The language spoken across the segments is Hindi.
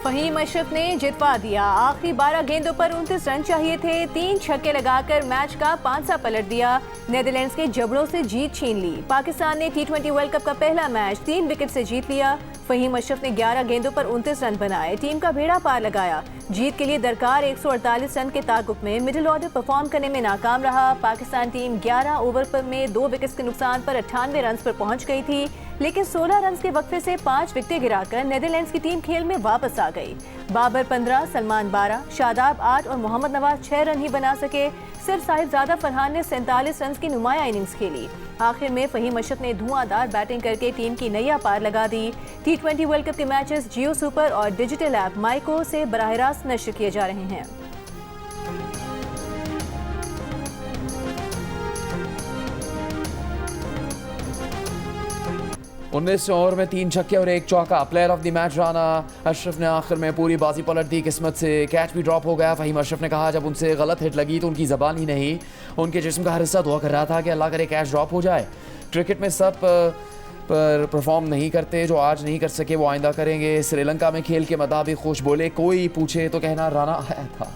फहीम अशरफ ने जितवा दिया। आखिरी 12 गेंदों पर 29 रन चाहिए थे। 3 छक्के लगाकर मैच का पांसा पलट दिया। नेदरलैंड्स के जबड़ों से जीत छीन ली। पाकिस्तान ने T20 वर्ल्ड कप का पहला मैच 3 विकेट से जीत लिया। फहीम अशरफ ने 11 गेंदों पर 29 रन बनाए, टीम का बेड़ा पार लगाया। जीत के लिए दरकार 148 रन के ताकुब में मिडिल ऑर्डर परफॉर्म करने में नाकाम रहा। पाकिस्तान टीम 11 ओवर में 2 विकेट्स के नुकसान पर 98 रन पर पहुंच गई थी, लेकिन 16 रन के वक्फे से 5 विकेटें गिराकर नेदरलैंड्स की टीम खेल में वापस आ गई। बाबर 15, सलमान 12, शादाब 8 और मोहम्मद नवाज 6 रन ही बना सके। सिर्फ साहिबजादा फरहान ने 47 रन की नुमाया इनिंग्स खेली। आखिर में फहीम अशरफ ने धुआंधार बैटिंग करके टीम की नैया पार लगा दी। T20 वर्ल्ड कप के मैचेस जियो सुपर और डिजिटल ऐप माइको से बराह रास्त नश्र किए जा रहे हैं। उन्नीस ओवर में 3 छक्के और 1 चौका। Player of the match Rana Ashraf ने आखिर में पूरी बाजी पलट दी। किस्मत से कैच भी ड्रॉप हो गया। फहीम अशरफ ने कहा जब उनसे गलत हिट लगी तो उनकी ज़बान ही नहीं, उनके जिस्म का हर हिस्सा दुआ कर रहा था कि अल्लाह करे कैच ड्रॉप हो जाए। क्रिकेट में सब पर परफॉर्म नहीं करते, जो आज नहीं कर सके वो आइंदा करेंगे। श्रीलंका में खेल के मुताबिक खुश बोले, कोई पूछे तो कहना राना आया था।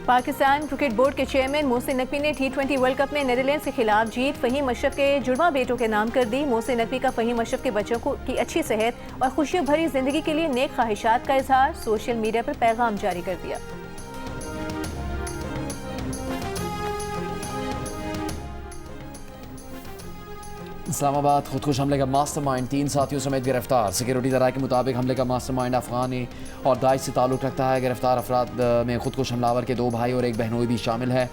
पाकिस्तान क्रिकेट बोर्ड के चेयरमैन मोहसिन नकवी ने T20 वर्ल्ड कप में नेदरलैंड्स के खिलाफ जीत फहीम अशरफ के जुड़वा बेटों के नाम कर दी। मोहसिन नकवी का फहीम अशरफ के बच्चों की अच्छी सेहत और खुशियों भरी जिंदगी के लिए नेक ख्वाहिशात का इजहार सोशल मीडिया पर पैगाम जारी कर दिया। इस्लामाबाद खुदकुश हमले का मास्टरमाइंड 3 साथियों समेत गिरफ्तार। सिक्योरिटी ज़राए के मुताबिक हमले का मास्टरमाइंड अफगानी और दाइश से ताल्लुक़ रखता है। गिरफ्तार अफराद में खुदकुश हमलावर के 2 भाई और 1 बहनोई भी शामिल है।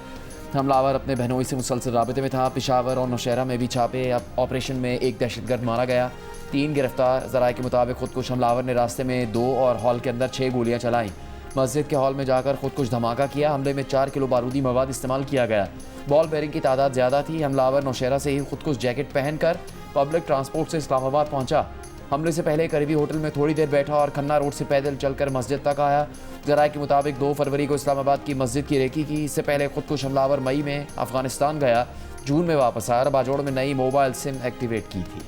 हमलावर अपने बहनोई से मुसलसल राबते में था। पेशावर और नौशहरा में भी छापे ऑपरेशन में 1 दहशतगर्द मारा गया। 3 गिरफ्तार। ज़राए के मुताबिक खुदकुश हमलावर ने रास्ते में 2 और हॉल के अंदर 6 गोलियाँ चलाई। मस्जिद के हॉल में जाकर खुदकुश धमाका किया। हमले में 4 किलो बारूदी मवाद इस्तेमाल किया गया। बॉल बेरिंग की तादाद ज़्यादा थी। हमलावर नौशहरा से ही खुदकुश जैकेट पहनकर पब्लिक ट्रांसपोर्ट से इस्लामाबाद पहुंचा। हमले से पहले करीबी होटल में थोड़ी देर बैठा और खन्ना रोड से पैदल चलकर मस्जिद तक आया। ज़राए के मुताबिक 2 फरवरी को इस्लामाबाद की मस्जिद की रेकी की। इससे पहले खुदकुश हमलावर मई में अफगानिस्तान गया, जून में वापस आया और बाजोड़ में नई मोबाइल सिम एक्टिवेट की थी।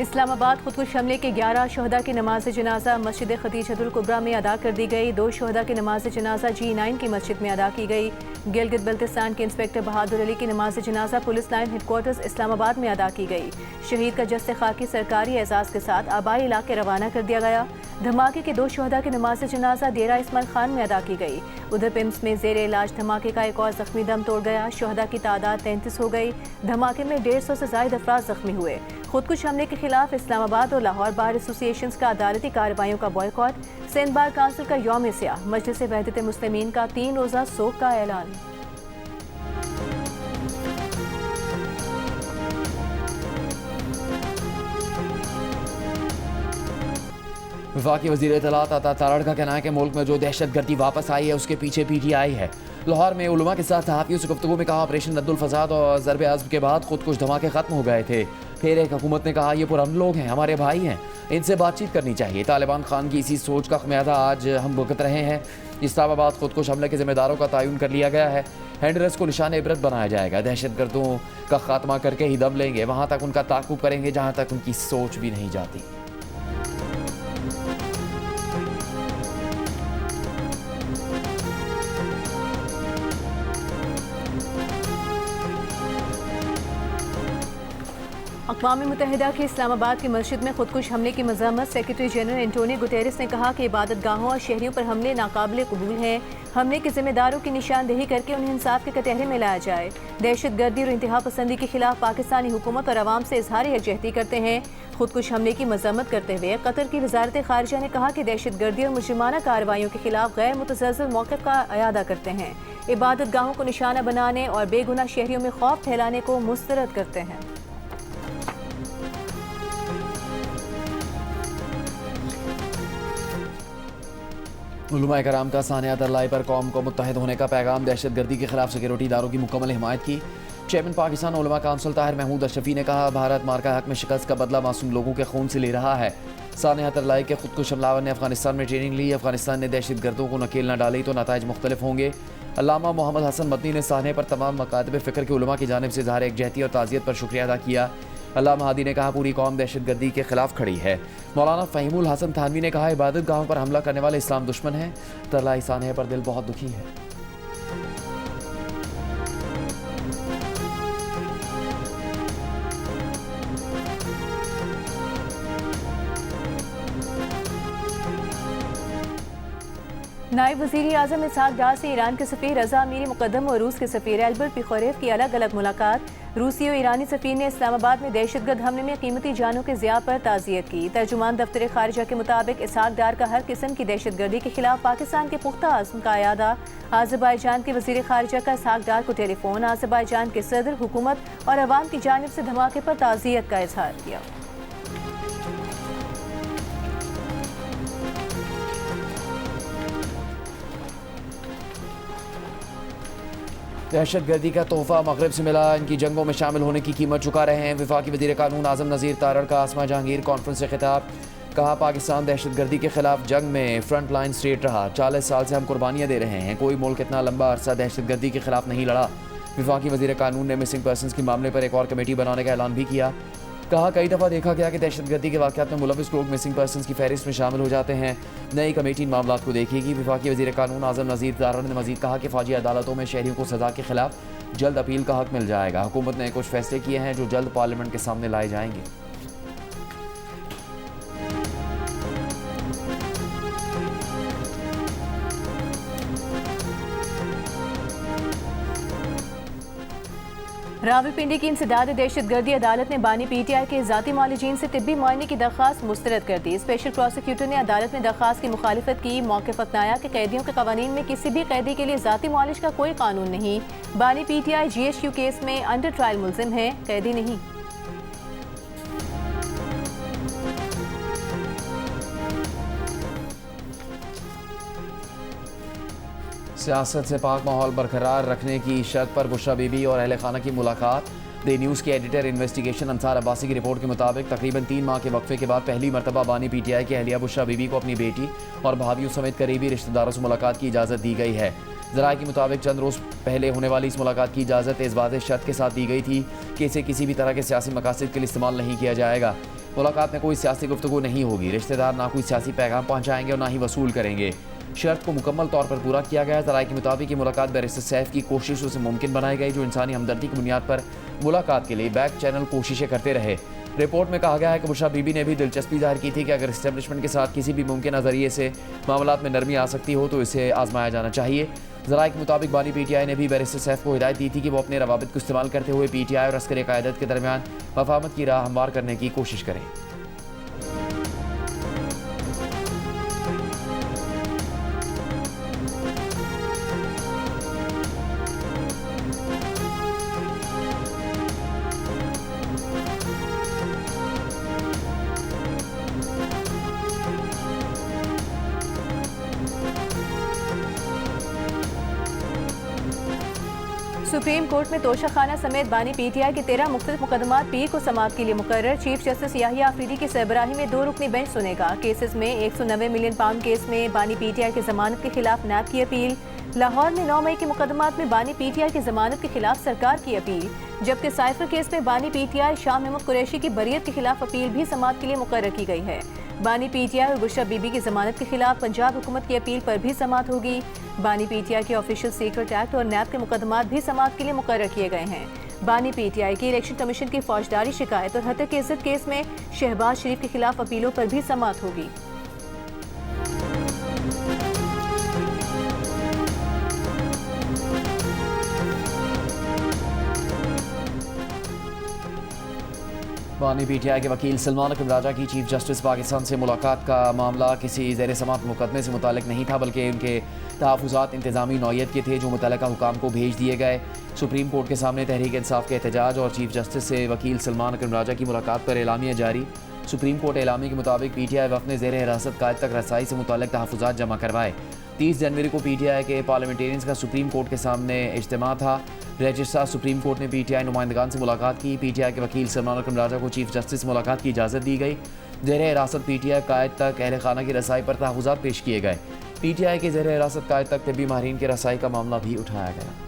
इस्लामाबाद खुदकुश हमले के 11 शहदा की नमाज जनाजा मस्जिद खदीजतुल कुबरा में अदा कर दी गई। 2 शहदा की नमाज जनाजा G9 की मस्जिद में अदा की गई। गिलगित बल्तिस्तान के इंस्पेक्टर बहादुर अली की नमाज जनाजा पुलिस लाइन हेडक्वार्टर्स इस्लामाबाद में अदा की गई। शहीद का जस्ते खाकी सरकारी एजाज़ के साथ आबाई इलाके रवाना कर दिया गया। धमाके के 2 शहदा की नमाज जनाजा डेरा इस्माइल खान में अदा की गई। उधर पिम्स में जेर इलाज धमाके का एक और जख्मी दम तोड़ गया। शहदा की तादाद 33 हो गई। धमाके में 150 से ज़ायद अफराद जख्मी हुए। खुदकुश हमले के खिलाफ इस्लामाबाद और लाहौर बार एसोसिएशन का अदालती कार्रवाइयों का बॉयकॉट। सिंध बार काउंसिल का यौम सियाह। मजलिस वहदत मुस्लिमीन का 3 रोज़ा सोग का ऐलान। वफाकी वज़ीर इत्तलात अता तारड़ का कहना है कि मुल्क में जो दहशतगर्दी वापस आई है उसके पीछे PTI है। लाहौर में उलमा के साथ सहाफ़ियों से गुफ्तगू में कहा ऑपरेशन रद्दुल फसाद और ज़रब अज़्म के बाद खुद कुछ धमाके ख़त्म हो गए थे। फिर एक हुकूमत ने कहा ये पुराने लोग हैं, हमारे भाई हैं, इनसे बातचीत करनी चाहिए। तालिबान खान की इसी सोच का खमियाजा आज हम भुगत रहे हैं। इस्लामाबाद खुदकुश हमले के जिम्मेदारों का तयन कर लिया गया है। हैंडलर्स को निशान इबरत बनाया जाएगा। दहशतगर्दों का खात्मा करके ही दम लेंगे। वहाँ तक उनका ताक़ुब करेंगे जहाँ तक उनकी सोच भी नहीं जाती। अक़वाम मुत्तहिदा की इस्लामाबाद की मस्जिद में खुदकुश हमले की मज़म्मत सेक्रेटरी जनरल एंटोनियो गुटेरेस ने कहा कि इबादत गाहों और शहरियों पर हमले नाकाबिल कबूल हैं। हमले के जिम्मेदारों की निशानदेही करके उन्हें इंसाफ के कटहरे में लाया जाए। दहशत गर्दी और इंतहा पसंदी के खिलाफ पाकिस्तानी हुकूमत और अवाम से इजहार यकजहती करते हैं। खुदकुश हमले की मज़म्मत करते हुए कतर की वजारत खारजा ने कहा कि दहशत गर्दी और मुजरिमाना कार्रवाइयों के खिलाफ गैर मुतज़लज़ल मौक़िफ़ का अयादा करते हैं। इबादत गाहों को निशाना बनाने और बेगुनाह शहरियों में खौफ फैलाने को मुस्तरद करते हैं। उलमा कराम का सानिया तरलाई पर कौम को मुत्तहिद होने का पैगाम। दहशत गर्दी के खिलाफ सिक्योरिटी इदारों की मुकम्मल हिमायत की। चेयरमैन पाकिस्तान उलमा काउंसिल ताहिर महमूद अशरफी ने कहा, भारत मार्का हक में शिकस्त का बदला मासूम लोगों के खून से ले रहा है। सानिया तरलाई के खुदकुश हमलावर ने अफगानिस्तान में ट्रेनिंग ली। अफगानिस्तान ने दहशत गर्दों को नकेल न डाली तो नताइज मुख्तलिफ होंगे। अल्लामा मोहम्मद हसन मदनी ने साने पर तमाम मकातब फ़िक्र के उलमा की जानिब से ज़ाहिर एकजहती और ताज़ियत पर शुक्रिया अदा किया। अल्लामा हादी ने कहा, पूरी कौम दहशत गर्दी के खिलाफ खड़ी है। मौलाना फ़हीमुल हसन थानवी ने कहा, इबादत गाहों पर हमला करने वाले इस्लाम दुश्मन हैं। तरलाई साने पर दिल बहुत दुखी है। नायब वज़ीर आज़म इसहाक डार से ईरान के सफ़ीर रज़ा अमीरी मुक़द्दम और रूस के सफ़ीर एल्बर्ट पिखोरेव की अलग अलग मुलाकात। रूसी और ईरानी सफ़ीर ने इस्लामाबाद में दहशतगर्द हमले में कीमती जानों के ज़िया पर ताज़ियत की। तर्जुमान दफ्तर ख़ारिजा के मुताबिक इसहाक डार का हर किस्म की दहशतगर्दी के खिलाफ पाकिस्तान के पुख्ता आज़म का अयादा। आज़रबाईजान के वज़ीर ख़ारिजा का इसहाक डार को टेलीफोन। आज़रबाईजान के सदर, हुकूमत और अवाम की जानिब से धमाके पर ताज़ियत का इजहार किया। दहशत गर्दी का तोहफा मगरब से मिला, इनकी जंगों में शामिल होने की कीमत चुका रहे हैं। वफाकी वज़ीर कानून आज़म नज़ीर तारड़ का आसमा जहांगीर कॉन्फ्रेंस से खिताब। कहा, पाकिस्तान दहशत गर्दी के खिलाफ जंग में फ्रंट लाइन स्टेट रहा। 40 साल से हम कुर्बानियाँ दे रहे हैं। कोई मुल्क इतना लंबा अरसा दहशत गर्दी के खिलाफ नहीं लड़ा। वफाकी वज़ीर कानून ने मिसिंग पर्सनस के मामले पर एक और कमेटी बनाने का ऐलान भी किया। कहा, कई दफ़ा देखा गया कि दहशत गर्दी के वाक़यात में मुलविस लोग मिसिंग पर्सनस की फहरिस्त में शामिल हो जाते हैं। नई कमेटी इन मामलों को देखेगी। वफाकी वज़ीर कानून आज़म नज़ीर तारड़ ने मज़ीद कहा कि फ़ौजी अदालतों में शहरियों को सज़ा के खिलाफ जल्द अपील का हक मिल जाएगा। हुकूमत ने कुछ फैसले किए हैं जो जल्द पार्लियामेंट के सामने लाए जाएंगे। रावलपिंडी की इंसदाद दहशतगर्दी अदालत ने बानी PTI के ज़ाती मालिजीन से तिब्बी मुआयने की दरख्वास्त मुस्तरद कर दी। स्पेशल प्रोसिक्यूटर ने अदालत में दरख्वास्त की मुखालिफत की। मौक़िफ़ अपनाया कि कैदियों के कवानीन में किसी भी कैदी के लिए ज़ाती मुआलिज का कोई कानून नहीं। बानी PTI GHQ केस में अंडर ट्रायल मुल्ज़िम है, कैदी नहीं। सियासत से पाक माहौल बरकरार रखने की शर्त पर बुशरा बीबी और अहल खाना की मुलाकात। द न्यूज़ के एडिटर इन्वेस्टिगेशन अंसार अब्बासी की रिपोर्ट के मुताबिक तकरीबन 3 माह के वक्फे के बाद पहली मरतबा बानी PTI की अहलिया बुशरा बीबी को अपनी बेटी और भाभियों समेत करीबी रिश्तेदारों से मुलाकात की इजाज़त दी गई है। ज़राए के मुताबिक चंद रोज़ पहले होने वाली इस मुलाकात की इजाज़त इस वाज़ेह शर्त के साथ दी गई थी कि इसे किसी भी तरह के सियासी मकासद के लिए इस्तेमाल नहीं किया जाएगा। मुलाकात में कोई सियासी गुफ्तगू नहीं होगी। रिश्तेदार ना कोई सियासी पैगाम पहुँचाएंगे और ना ही वसूल करेंगे। शर्त को मुकम्मल तौर पर पूरा किया गया। ज़राए के मुताबिक ये मुलाकात बैरिस्टर सैफ की कोशिशों से मुमकिन बनाई गई, जो इंसानी हमदर्दी की बुनियाद पर मुलाकात के लिए बैक चैनल कोशिशें करते रहे। रिपोर्ट में कहा गया है कि बुशरा बीबी ने भी दिलचस्पी जाहिर की थी कि अगर इस्टेब्लिशमेंट के साथ किसी भी मुमकिन नज़रिए से मामलात में नरमी आ सकती हो तो इसे आजमाया जाना चाहिए। ज़राए के मुताबिक बानी PTI ने भी बैरिस्टर सैफ को हिदायत दी थी कि वो अपने रवाबित को इस्तेमाल करते हुए PTI और अस्करी क़यादत के दरमियान मफाहमत की राह हमवार करने की कोशिश करें। सुप्रीम कोर्ट में तोशाखाना समेत बानी PTI के 13 मुख्तलिफ मुकदमात पीर को समाअत के लिए मुकर्रर। चीफ जस्टिस याहिया आफरीदी की सरबराही में 2 रुकनी बेंच सुनेगा। केसेस में 190 मिलियन पाउंड केस में बानी PTI की जमानत के खिलाफ नैब की अपील। लाहौर में 9 मई के मुकदमात में बानी PTI की जमानत के खिलाफ सरकार की अपील, जबकि साइफर केस में बानी PTI शाह महमूद कुरैशी की बरियत के खिलाफ अपील भी समाअत के लिए मुकर्रर की गई है। बानी PTI और बुशरा बीबी की जमानत के खिलाफ पंजाब हुकूमत की अपील पर भी समाअत होगी। बानी PTI के ऑफिशियल सीक्रेट एक्ट और नैब के मुकदमात भी समाअत के लिए मुकर्रर किए गए हैं। बानी PTI की इलेक्शन कमीशन की फौजदारी शिकायत और हत्या के इज्जत केस में शहबाज शरीफ के खिलाफ अपीलों पर भी समाअत होगी। बानी PTI के वकील सलमान अकरम राजा की चीफ जस्टिस पाकिस्तान से मुलाकात का मामला किसी ज़ेर समाअत मुकदमे से मुताल्लिक नहीं था, बल्कि उनके तहफ़्फ़ुज़ात इंतज़ामी नौइयत के थे जो मुतल्लिका हुकाम को भेज दिए गए। सुप्रीम कोर्ट के सामने तहरीक इंसाफ के एहतजाज और चीफ जस्टिस से वकील सलमान अकरम राजा की मुलाकात पर एलामिया जारी। सुप्रीम कोर्ट एलामी के मुताबिक PTI वफ़द ने ज़ेर हिरासत कायद तक रसाई से मुतल्लिक तहफ़्फ़ुज़ात जमा करवाए। 30 जनवरी को PTI के पार्लियामेंटेरियंस का सुप्रीम कोर्ट के सामने इज्तिमा था। रजिस्ट्रार सुप्रीम कोर्ट ने PTI नुमाइंदगान से मुलाकात की। PTI के वकील सलमान अकरम राजा को चीफ जस्टिस मुलाकात की इजाज़त दी गई। ज़ेर हिरासत PTI कायद तक अहल खाना की रसाई पर तहफ़्फ़ुज़ात पेश किए गए। PTI के ज़ेर हिरासत कायद तक तिब्बी माहिरीन की रसाई का मामला भी उठाया गया।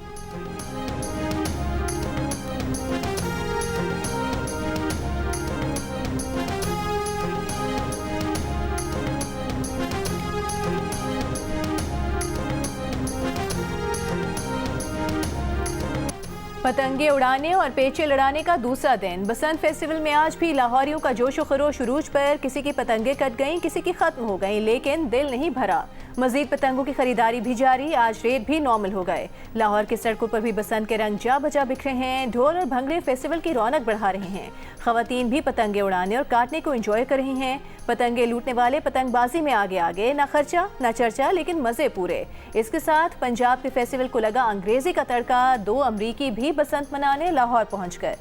पतंगे उड़ाने और पेचे लड़ाने का दूसरा दिन। बसंत फेस्टिवल में आज भी लाहौरियों का जोश व खरोश उरूज पर। किसी की पतंगे कट गईं, किसी की खत्म हो गईं, लेकिन दिल नहीं भरा। मजीद पतंगों की खरीदारी भी जारी। आज रेट भी नॉर्मल हो गए। लाहौर की सड़कों पर भी बसंत के रंग जा बजा बिखरे हैं। ढोल और भंगड़े फेस्टिवल की रौनक बढ़ा रहे हैं। खवातीन भी पतंगे उड़ाने और काटने को एंजॉय कर रही हैं। पतंगे लूटने वाले पतंगबाजी में आगे आगे, ना खर्चा ना चर्चा, लेकिन मजे पूरे। इसके साथ पंजाब के फेस्टिवल को लगा अंग्रेजी का तड़का। 2 अमरीकी भी बसंत मनाने लाहौर पहुंच गए।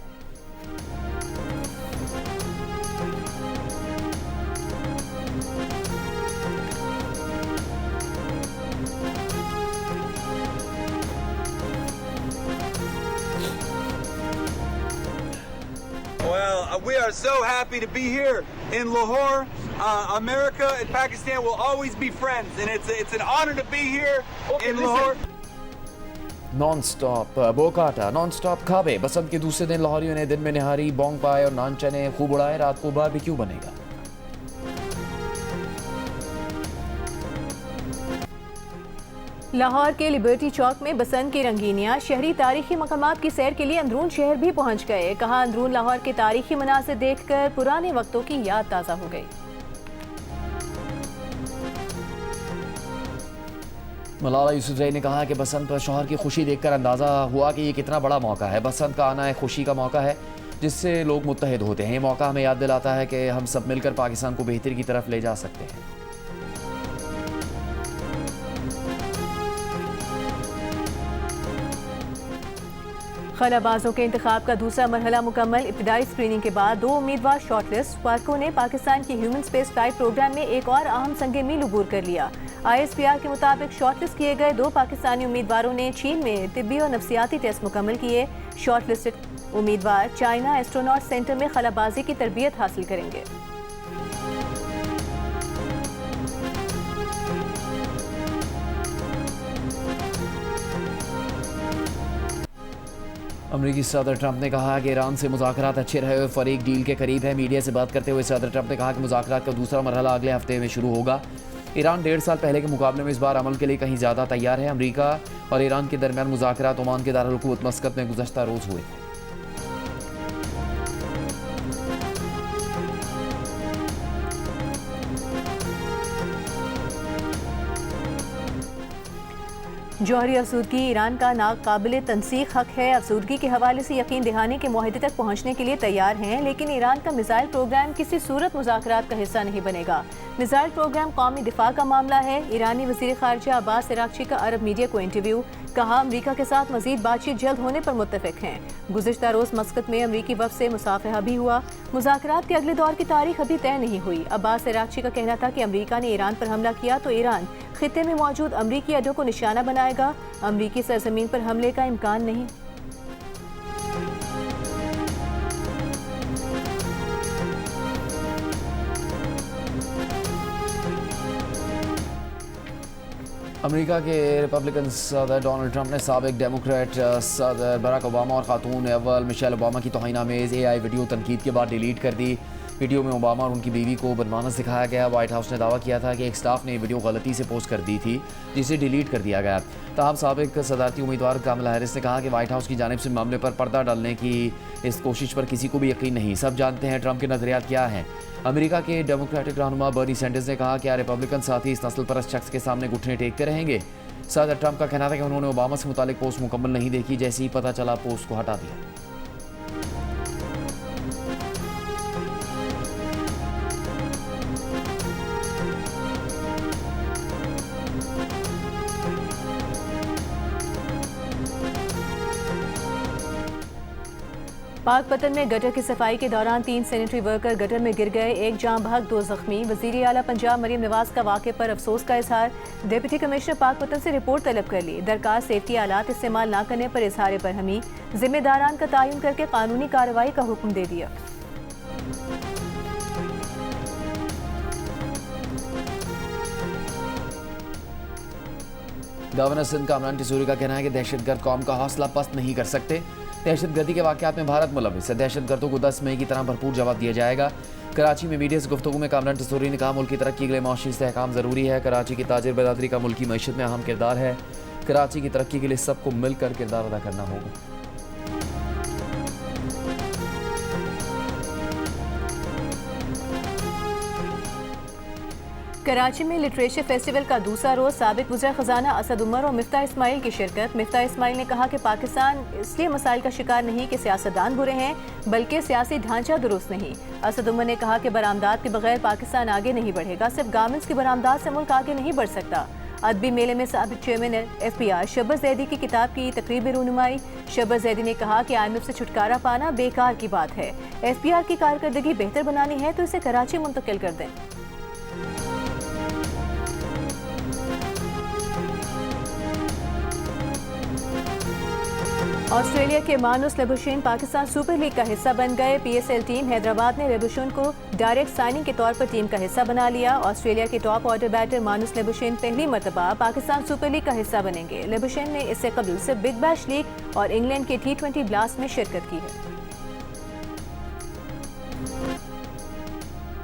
We are so happy to be here in Lahore. America and Pakistan will always be friends, and it's an honor to be here in Lahore. Non stop बोकाटा, नॉन स्टॉप खाबे। बसंत के दूसरे दिन लाहौरियों ने दिन में निहारी, बोंग पाए और नान चने खूब उड़ाए। रात को बारबेक्यू बनेगा। लाहौर के लिबर्टी चौक में बसंत की रंगीनियां। शहरी तारीखी मकामात की सैर के लिए अंदरून शहर भी पहुंच गए। कहा अंदरून लाहौर के तारीखी मनाज़िर देखकर पुराने वक्तों की याद ताज़ा हो गई। मलाला यूसुफजई ने कहा कि बसंत पर शौहर की खुशी देखकर अंदाज़ा हुआ कि ये कितना बड़ा मौका है। बसंत का आना एक खुशी का मौका है जिससे लोग मुत्तहिद होते हैं। ये मौका हमें याद दिलाता है कि हम सब मिलकर पाकिस्तान को बेहतरी की तरफ ले जा सकते हैं। खलाबाजों के इंतखाब का दूसरा मरहला मुकम्मल। इब्तिदाई स्क्रीनिंग के बाद 2 उम्मीदवार शॉर्टलिस्ट। पार्को ने पाकिस्तान की ह्यूमन स्पेस फ्लाइट प्रोग्राम में एक और अहम संग मील अबूर कर लिया। ISPR के मुताबिक शॉर्टलिस्ट किए गए 2 पाकिस्तानी उम्मीदवारों ने चीन में तिब्बी और नफ्सियाती टेस्ट मुकम्मल किए। शॉर्टलिस्टेड उम्मीदवार चाइना एस्ट्रोनॉट सेंटर में खलाबाजी की तरबियत हासिल करेंगे। अमरीकी सदर ट्रंप ने कहा कि ईरान से मुज़ाकरात अच्छे रहे हुए फरीक डील के करीब है। मीडिया से बात करते हुए सदर ट्रंप ने कहा कि मुज़ाकरात का दूसरा मरहला अगले हफ्ते में शुरू होगा। ईरान 1.5 साल पहले के मुकाबले में इस बार अमल के लिए कहीं ज़्यादा तैयार है। अमरीका और ईरान के दरमियान मुज़ाकरात ओमान के दारुल हुकूमत मस्कत में गुज़श्ता रोज़ हुए। जौहरी अफसूदगी ईरान का नाकाबिल तनसीख हक है। अफसूदगी के हवाले से यकीन दिहाने के मुआहदे तक पहुँचने के लिए तैयार हैं, लेकिन ईरान का मिसाइल प्रोग्राम किसी सूरत मुज़ाकरात का हिस्सा नहीं बनेगा। मिसाइल प्रोग्राम कौमी दिफा का मामला है। ईरानी वज़ीर ख़ारिजा अब्बास इराक़ची का अरब मीडिया को इंटरव्यू। कहा अमरीका के साथ मज़ीद बातचीत जल्द होने पर मुत्तफ़िक हैं। गुज़िश्ता रोज़ मस्कत में अमरीकी वफ़द से मुसाफहा भी हुआ। मुज़ाकरात के अगले दौर की तारीख अभी तय नहीं हुई। अब्बास इराक़ची का कहना था कि अमरीका ने ईरान पर हमला किया तो ईरान खित्ते में मौजूद अमरीकी अड्डों को निशाना बनाएगा। अमरीकी सरजमीन पर हमले का इम्कान नहीं। अमेरिका के रिपब्लिकन सदर डोनाल्ड ट्रंप ने साबिक डेमोक्रेट सदर बराक ओबामा और खातून अव्वल मिशेल ओबामा की तौहीनामेज़ AI वीडियो तनकीद के बाद डिलीट कर दी। वीडियो में ओबामा और उनकी बीवी को बदमानस दिखाया गया। व्हाइट हाउस ने दावा किया था कि एक स्टाफ ने वीडियो गलती से पोस्ट कर दी थी जिसे डिलीट कर दिया गया। ताहम साबिक सदारती उम्मीदवार कामला हैरिस ने कहा कि व्हाइट हाउस की जानिब से मामले पर पर्दा डालने की इस कोशिश पर किसी को भी यकीन नहीं। सब जानते हैं ट्रंप के नज़रियात क्या हैं। अमेरिका के डेमोक्रेटिक रहनुमा बर्नी सैंडर्स ने कहा कि रिपब्लिकन साथी इस नस्ल परस्त शख्स के सामने घुटने टेकते रहेंगे। सदर ट्रंप का कहना था कि उन्होंने ओबामा से मुतालिक पोस्ट मुकम्मल नहीं देखी, जैसे ही पता चला पोस्ट को हटा दिया। पाकपतन में गटर की सफाई के दौरान 3 सैनिटरी वर्कर गटर में गिर गए, 1 जाँ बहक 2 जख्मी। वजीर आला पंजाब मरीम नवाज का वाक़े पर अफसोस का इजहार। डिप्टी कमिश्नर पाकपतन से रिपोर्ट तलब कर ली। दरकार सेफ्टी आलात इस्तेमाल न करने पर इजहार बरहमी। जिम्मेदारान का तयन करके कानूनी कार्रवाई का हुक्म दे दिया। गवर्नर सिंध कामरान टिसूरी का कहना है कि दहशतगर्द कौम का हौसला पस्त नहीं कर सकते। दहशतगर्दी के वाक़यात में भारत मुलविस है। दहशतगर्दों को 10 मई की तरह भरपूर जवाब दिया जाएगा। कराची में मीडिया से गुफ्तगू में कामरान टिसूरी ने कहा, मुल्क की तरक्की के लिए मौशी इस्तेहकाम ज़रूरी है। कराची की ताजिर बरादरी का मुल्की मईशत में अहम किरदार है। कराची की तरक्की के लिए सबको मिलकर किरदार अदा करना होगा। कराची में लिटरेचर फेस्टिवल का दूसरा रोज साबिक वज़ीर ख़जाना असद उमर और मिफ्ता इस्माइल की शिरकत। मिफ्ता इस्माइल ने कहा कि पाकिस्तान इसलिए मसाइल का शिकार नहीं कि सियासतदान बुरे हैं, बल्कि सियासी ढांचा दुरुस्त नहीं। असद उमर ने कहा कि बरामदात के बगैर पाकिस्तान आगे नहीं बढ़ेगा। सिर्फ गारमेंट्स की बरामदात से मुल्क आगे नहीं बढ़ सकता। अदबी मेले में साबिक चेयरमैन FPR शब्बर ज़ैदी की किताब की तकरीब में रूनुमाई। शब्बर ज़ैदी ने कहा कि IMF से छुटकारा पाना बेकार की बात है। FPR की कारकर्दगी बेहतर बनानी है तो इसे कराची मुंतकिल कर दें। ऑस्ट्रेलिया के मानुस लेबुशेन पाकिस्तान सुपर लीग का हिस्सा बन गए। PSL टीम हैदराबाद ने लेबुशेन को डायरेक्ट साइनिंग के तौर पर टीम का हिस्सा बना लिया। ऑस्ट्रेलिया के टॉप ऑर्डर बैटर मानुस लेबुशेन पहली मरतबा पाकिस्तान सुपर लीग का हिस्सा बनेंगे। लेबुशेन ने इससे कबल सिर्फ बिग बैश लीग और इंग्लैंड के T20 ब्लास्ट में शिरकत की है।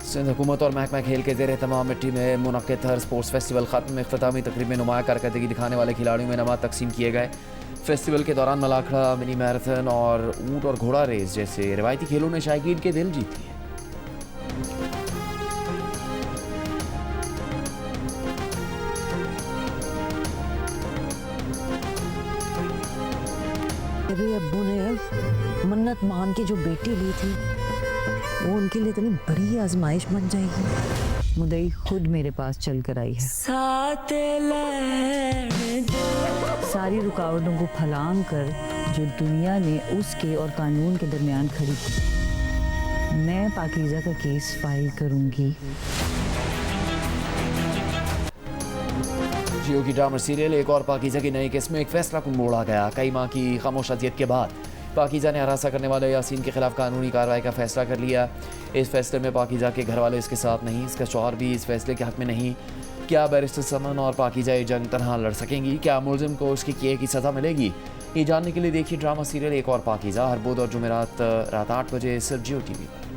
सिंध हुकूमत और महकमा खेल के ज़ेर तमाम मिट्टी में मुनक़िद हर स्पोर्ट्स फेस्टिवल ख़त्म। इख्तितामी तकरीब में नुमाया कारकर्दगी दिखाने वाले खिलाड़ियों में इनामात तकसीम किए गए। फेस्टिवल के दौरान मलाखड़ा, मिनी मैराथन और ऊँट और घोड़ा रेस जैसे रिवायती खेलों ने शायकीन के दिल जीत लिए। मेरे अब्बू ने मन्नत मान के जो बेटी ली थी वो उनके लिए इतनी बड़ी आजमाइश बन जाएगी। मुदई खुद मेरे पास चल कर आई है। सारी रुकावटों को फलांग कर जो दुनिया ने उसके और कानून के दरमियान खड़ी की, मैं पाकीज़ा का केस फाइल करूंगी। जियो की ड्रामा सीरियल एक और पाकीज़ा की नई केस में एक फैसला कुन मोड़ आ गया। कई माह की खामोश अजियत के बाद पाकीज़ा ने हरासा करने वाले यासीन के खिलाफ कानूनी कार्रवाई का फैसला कर लिया। इस फैसले में पाकीज़ा के घर वाले इसके साथ नहीं, इसका शौहर भी इस फैसले के हक में नहीं। क्या बैरिस्टर समन और पाकीज़ा ये जंग तनहा लड़ सकेंगी? क्या मुलजिम को उसके किए की सज़ा मिलेगी? ये जानने के लिए देखिए ड्रामा सीरियल एक और पाकीज़ा हर बुध और जुमेरात रात 8 बजे सिर्फ जियो TV पर।